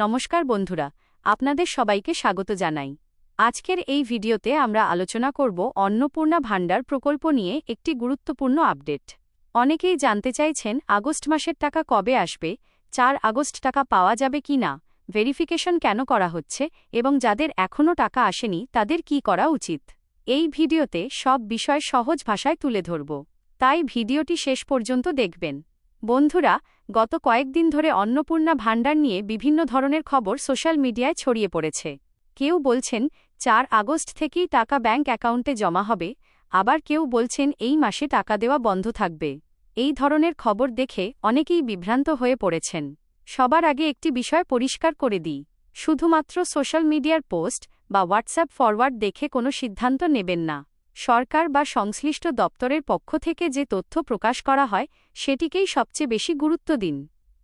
নমস্কার বন্ধুরা, আপনাদের সবাইকে স্বাগত জানাই। আজকের এই ভিডিওতে আমরা আলোচনা করব অন্নপূর্ণা ভাণ্ডার প্রকল্প নিয়ে একটি গুরুত্বপূর্ণ আপডেট। অনেকেই জানতে চাইছেন আগস্ট মাসের টাকা কবে আসবে, 4 আগস্ট টাকা পাওয়া যাবে কি না, ভেরিফিকেশন কেন করা হচ্ছে এবং যাদের এখনও টাকা আসেনি তাদের কি করা উচিত। এই ভিডিওতে সব বিষয় সহজ ভাষায় তুলে ধরব, তাই ভিডিওটি শেষ পর্যন্ত দেখবেন। বন্ধুরা, গত কয়েকদিন ধরে অন্নপূর্ণা ভাণ্ডার নিয়ে বিভিন্ন ধরনের খবর সোশ্যাল মিডিয়ায় ছড়িয়ে পড়েছে। কেউ বলছেন 4 আগস্ট থেকেই টাকা ব্যাংক অ্যাকাউন্টে জমা হবে, আবার কেউ বলছেন এই মাসে টাকা দেওয়া বন্ধ থাকবে। এই ধরনের খবর দেখে অনেকেই বিভ্রান্ত হয়ে পড়েছেন। সবার আগে একটি বিষয় পরিষ্কার করে দিই, শুধুমাত্র সোশ্যাল মিডিয়ার পোস্ট বা হোয়াটসঅ্যাপ ফরওয়ার্ড দেখে কোনো সিদ্ধান্ত নেবেন না। সরকার বা সংশ্লিষ্ট দপ্তরের পক্ষ থেকে যে তথ্য প্রকাশ করা হয় সেটিকেই সবচেয়ে বেশি গুরুত্ব দিন।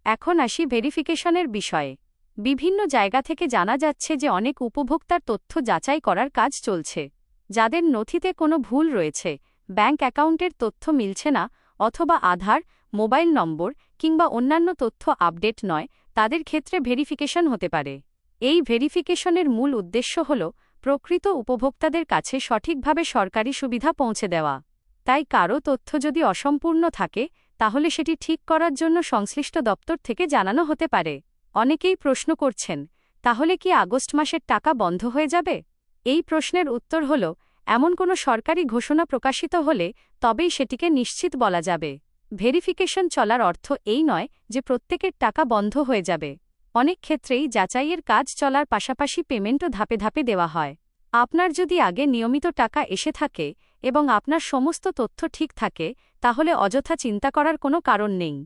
এখন আসি ভেরিফিকেশনের বিষয়ে। বিভিন্ন জায়গা থেকে জানা যাচ্ছে যে অনেক উপভোক্তার তথ্য যাচাই করার কাজ চলছে। যাদের নথিতে কোনো ভুল রয়েছে, ব্যাংক অ্যাকাউন্টের তথ্য মিলছে না, অথবা আধার, মোবাইল নম্বর কিংবা অন্যান্য তথ্য আপডেট নয়, তাদের ক্ষেত্রে ভেরিফিকেশন হতে পারে। এই ভেরিফিকেশনের মূল উদ্দেশ্য হল প্রকৃত উপভোক্তাদের কাছে সঠিকভাবে সরকারি সুবিধা পৌঁছে দেওয়া। তাই কারও তথ্য যদি অসম্পূর্ণ থাকে, তাহলে সেটি ঠিক করার জন্য সংশ্লিষ্ট দপ্তর থেকে জানানো হতে পারে। অনেকেই প্রশ্ন করছেন, তাহলে কি আগস্ট মাসের টাকা বন্ধ হয়ে যাবে? এই প্রশ্নের উত্তর হল, এমন কোনো সরকারি ঘোষণা প্রকাশিত হলে তবেই সেটিকে নিশ্চিত বলা যাবে। ভেরিফিকেশন চলার অর্থ এই নয় যে প্রত্যেকের টাকা বন্ধ হয়ে যাবে। অনেক ক্ষেত্রেই যাচাইয়ের কাজ চলার পাশাপাশি পেমেন্টও ধাপে ধাপে দেওয়া হয়। আপনার যদি আগে নিয়মিত টাকা এসে থাকে এবং আপনার সমস্ত তথ্য ঠিক থাকে, তাহলে অযথা চিন্তা করার কোনো কারণ নেই।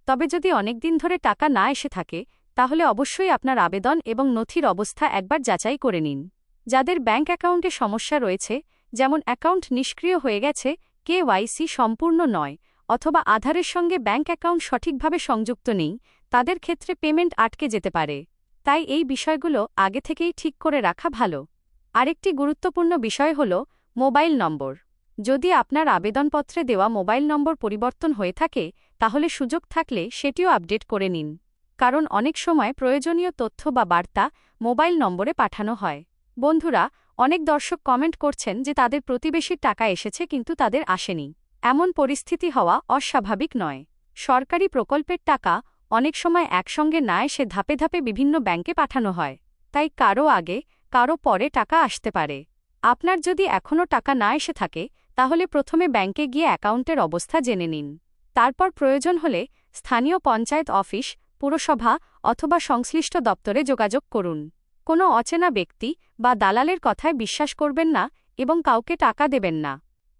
তবে যদি অনেকদিন ধরে টাকা না এসে থাকে, তাহলে অবশ্যই আপনার আবেদন এবং নথির অবস্থা একবার যাচাই করে নিন। যাদের ব্যাংক অ্যাকাউন্টে সমস্যা রয়েছে, যেমন অ্যাকাউন্ট নিষ্ক্রিয় হয়ে গেছে, কেওয়াইসি সম্পূর্ণ নয়, অথবা আধারের সঙ্গে ব্যাংক অ্যাকাউন্ট সঠিকভাবে সংযুক্ত নেই, তাদের ক্ষেত্রে পেমেন্ট আটকে যেতে পারে। তাই এই বিষয়গুলো আগে থেকেই ঠিক করে রাখা ভালো। আরেকটি গুরুত্বপূর্ণ বিষয় হল মোবাইল নম্বর। যদি আপনার আবেদনপত্রে দেওয়া মোবাইল নম্বর পরিবর্তন হয়ে থাকে, তাহলে সুযোগ থাকলে সেটিও আপডেট করে নিন। কারণ অনেক সময় প্রয়োজনীয় তথ্য বা বার্তা মোবাইল নম্বরে পাঠানো হয়। বন্ধুরা, অনেক দর্শক কমেন্ট করছেন যে তাদের প্রতিবেশীর টাকা এসেছে কিন্তু তাদের আসেনি। এমন পরিস্থিতি হওয়া অস্বাভাবিক নয়। সরকারি প্রকল্পের টাকা অনেক সময় একসঙ্গে না এসে ধাপে ধাপে বিভিন্ন ব্যাংকে পাঠানো হয়। তাই কারো আগে কারো পরে টাকা আসতে পারে। আপনার যদি এখনও টাকা না এসে থাকে, তাহলে প্রথমে ব্যাংকে গিয়ে অ্যাকাউন্টের অবস্থা জেনে নিন। তারপর প্রয়োজন হলে স্থানীয় পঞ্চায়েত অফিস, পুরসভা অথবা সংশ্লিষ্ট দপ্তরে যোগাযোগ করুন। কোনো অচেনা ব্যক্তি বা দালালের কথায় বিশ্বাস করবেন না এবং কাউকে টাকা দেবেন না।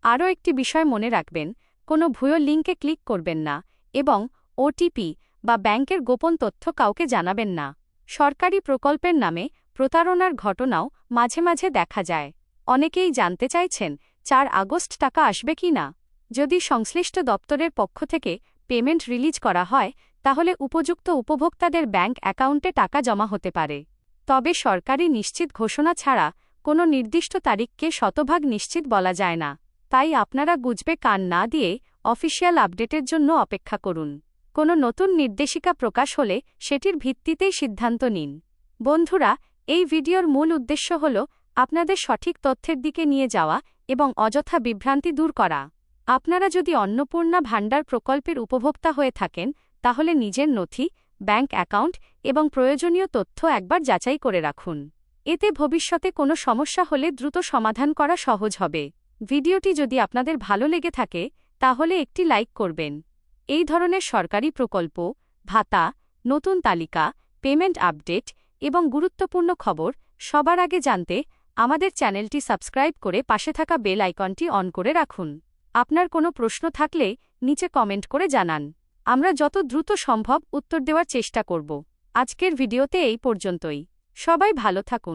আরও একটি বিষয় মনে রাখবেন, কোনো ভুয়ো লিঙ্কে ক্লিক করবেন না এবং ওটিপি বা ব্যাংকের গোপন তথ্য কাউকে জানাবেন না। সরকারি প্রকল্পের নামে প্রতারণার ঘটনাও মাঝে মাঝে দেখা যায়। অনেকেই জানতে চাইছেন 4 আগস্ট টাকা আসবে কি না। যদি সংশ্লিষ্ট দপ্তরের পক্ষ থেকে পেমেন্ট রিলিজ করা হয়, তাহলে উপযুক্ত উপভোক্তাদের ব্যাংক অ্যাকাউন্টে টাকা জমা হতে পারে। তবে সরকারি নিশ্চিত ঘোষণা ছাড়া কোনো নির্দিষ্ট তারিখকে শতভাগ নিশ্চিত বলা যায় না। তাই আপনারা গুজবে কান না দিয়ে অফিসিয়াল আপডেটের জন্য অপেক্ষা করুন। কোনো নতুন নির্দেশিকা প্রকাশ হলে সেটির ভিত্তিতেই সিদ্ধান্ত নিন। বন্ধুরা, এই ভিডিওর মূল উদ্দেশ্য হল আপনাদের সঠিক তথ্যের দিকে নিয়ে যাওয়া এবং অযথা বিভ্রান্তি দূর করা। আপনারা যদি অন্নপূর্ণা ভাণ্ডার প্রকল্পের উপভোক্তা হয়ে থাকেন, তাহলে নিজের নথি, ব্যাংক অ্যাকাউন্ট এবং প্রয়োজনীয় তথ্য একবার যাচাই করে রাখুন। এতে ভবিষ্যতে কোনো সমস্যা হলে দ্রুত সমাধান করা সহজ হবে। ভিডিওটি যদি আপনাদের ভালো লেগে থাকে, তাহলে একটি লাইক করবেন। এই ধরনের সরকারি প্রকল্প, ভাতা, নতুন তালিকা, পেমেন্ট আপডেট এবং গুরুত্বপূর্ণ খবর সবার আগে জানতে আমাদের চ্যানেলটি সাবস্ক্রাইব করে পাশে থাকা বেল আইকনটি অন করে রাখুন। আপনার কোনো প্রশ্ন থাকলে নিচে কমেন্ট করে জানান। আমরা যত দ্রুত সম্ভব উত্তর দেওয়ার চেষ্টা করব। আজকের ভিডিওতে এই পর্যন্তই। সবাই ভালো থাকুন।